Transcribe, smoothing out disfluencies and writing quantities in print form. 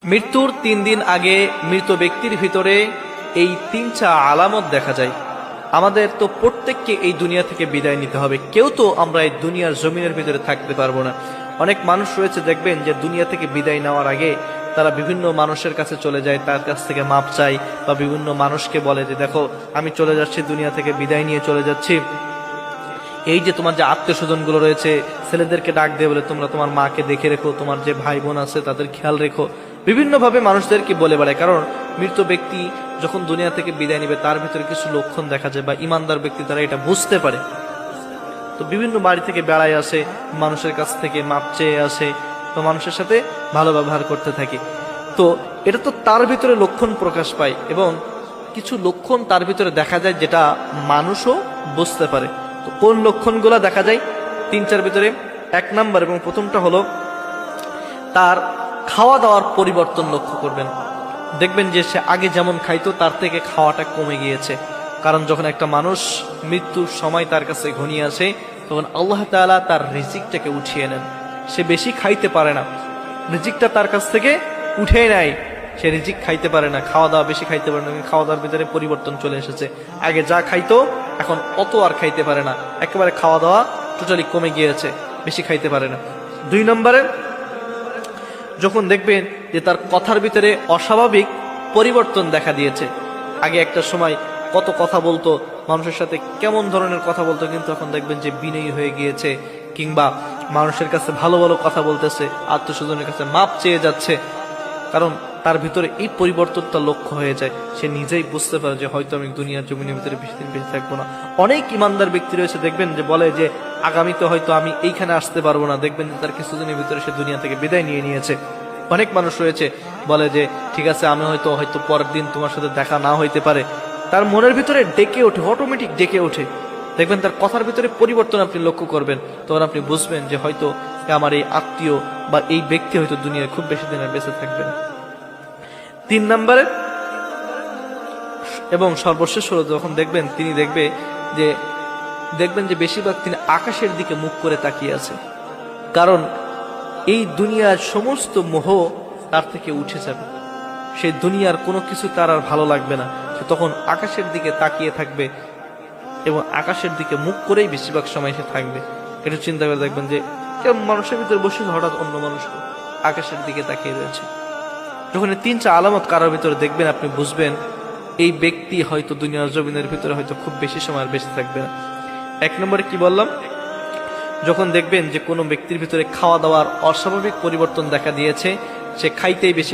মৃত্যুর ৩ দিন আগে মৃত ব্যক্তির ভিতরে এই ৩টা আলামত দেখা যায়। আমাদের তো প্রত্যেককে এই দুনিয়া থেকে বিদায় নিতে হবে। কেউ তো আমরা এই দুনিয়ার জমিনের ভিতরে থাকতে পারবো না। অনেক মানুষ রয়েছে দেখবেন যে দুনিয়া থেকে বিদায় নেওয়ার আগে তারা বিভিন্ন মানুষের কাছে চলে যায়, তার কাছ থেকে মাপ চায়, বা বিভিন্ন মানুষকে বলে যে দেখো আমি চলে যাচ্ছি, দুনিয়া থেকে বিদায় নিয়ে চলে যাচ্ছি। এই যে তোমার যে আত্মীয় স্বজন গুলো রয়েছে, ছেলেদেরকে ডাক দিয়ে বলে তোমরা তোমার মাকে দেখে রেখো, তোমার যে ভাই বোন আছে তাদের খেয়াল রেখো। বিভিন্নভাবে মানুষদেরকে বলে বেড়ায়, কারণ মৃত ব্যক্তি যখন দুনিয়া থেকে বিদায় নিবে তার ভিতরে কিছু লক্ষণ দেখা যায়, বা ইমানদার ব্যক্তি তারা এটা বুঝতে পারে। তো বিভিন্ন বাড়ি থেকে বেড়ায় আসে, মানুষের কাছ থেকে মাপ চেয়ে আসে, তো মানুষের সাথে ভালো ব্যবহার করতে থাকে। তো এটা তো তার ভিতরে লক্ষণ প্রকাশ পায়, এবং কিছু লক্ষণ তার ভিতরে দেখা যায় যেটা মানুষও বুঝতে পারে। তো কোন লক্ষণগুলো দেখা যায়? ৩টার ভিতরে ১ নাম্বার এবং প্রথমটা হলো তার খাওয়া দাওয়ার পরিবর্তন লক্ষ্য করবেন। দেখবেন যে সে আগে যেমন খাইতো তার থেকে খাওয়াটা কমে গিয়েছে। কারণ যখন একটা মানুষ মৃত্যুর সময় তার কাছে ঘনিয়ে আসে, তখন আল্লাহ তাআলা তার রিজিকটাকে উঠিয়ে নেন। সে বেশি খাইতে পারে না, রিজিকটা তার কাছ থেকে উঠে নেয়। সে রিজিক খাইতে পারে না, খাওয়া দাওয়া বেশি খাইতে পারে না, খাওয়া দাওয়ার ভিতরে পরিবর্তন চলে এসেছে। আগে যা খাইতো এখন অত আর খাইতে পারে না, একেবারে খাওয়া দাওয়া টোটালি কমে গিয়েছে, বেশি খাইতে পারে না। ২ নম্বরে যখন দেখবেন যে তার কথার ভিতরে অস্বাভাবিক পরিবর্তন দেখা দিয়েছে। আগে একটা সময় কত কথা বলতো, মানুষের সাথে কেমন ধরনের কথা বলতো, কিন্তু এখন দেখবেন যে বিনয়ী হয়ে গিয়েছে, কিংবা মানুষের কাছে ভালো ভালো কথা বলতেছে, আত্মীয় স্বজনের কাছে মাপ চেয়ে যাচ্ছে। কারণ তার ভিতরে এই পরিবর্তনটা লক্ষ্য হয়ে যায়। সে নিজেই বুঝতে পারে যে হয়তো আমি দুনিয়ার জমিনের ভিতরে বেশি দিন বেঁচে থাকবো না। অনেক ইমানদার ব্যক্তি রয়েছে দেখবেন যে বলে যে আগামীতে হয়তো আমি এইখানে আসতে পারবো না, দেখবেন যে তার কিছুদিনের ভিতরে সে দুনিয়া থেকে বিদায় নিয়ে নিয়েছে। অনেক মানুষ রয়েছে বলে যে ঠিক আছে আমি হয়তো পরের দিন তোমার সাথে দেখা না হইতে পারে। তার মনের ভিতরে ডেকে ওঠে, অটোমেটিক ডেকে ওঠে। দেখবেন তার কথার ভিতরে পরিবর্তন আপনি লক্ষ্য করবেন, তখন আপনি বুঝবেন যে হয়তো আমার এই আত্মীয় বা এই ব্যক্তি হয়তো দুনিয়ায় খুব বেশি দিন আর বেঁচে থাকবে না। ৩ নম্বরে এবং সর্বশেষ হলো যখন দেখবেন তিনি দেখবেন যে বেশিরভাগ তিনি আকাশের দিকে মুখ করে তাকিয়ে আছে। কারণ এই দুনিয়ার সমস্ত মোহ তার থেকে উঠে যাবে, সেই দুনিয়ার কোনো কিছু তার আর ভালো লাগবে না। সে তখন আকাশের দিকে তাকিয়ে থাকবে এবং আকাশের দিকে মুখ করেই বেশিরভাগ সময় সে থাকবে। একটু চিন্তা করে দেখবেন যে কেউ মানুষের ভিতরে বসে হঠাৎ অন্য মানুষ আকাশের দিকে তাকিয়ে রয়েছে। যখন এই ৩টা আলামত কারোর ভিতরে দেখবেন, আপনি বুঝবেন এই ব্যক্তি হয়তো দুনিয়ার জমিনের ভিতরে হয়তো খুব বেশি সময় আর বেঁচে থাকবে না। ১ নম্বরে কি বললাম? যখন দেখবেন যে কোনো ব্যক্তির ভিতরে খাওয়া দাওয়ার অস্বাভাবিক পরিবর্তন দেখা দিয়েছে, সে খাইতেই বেশি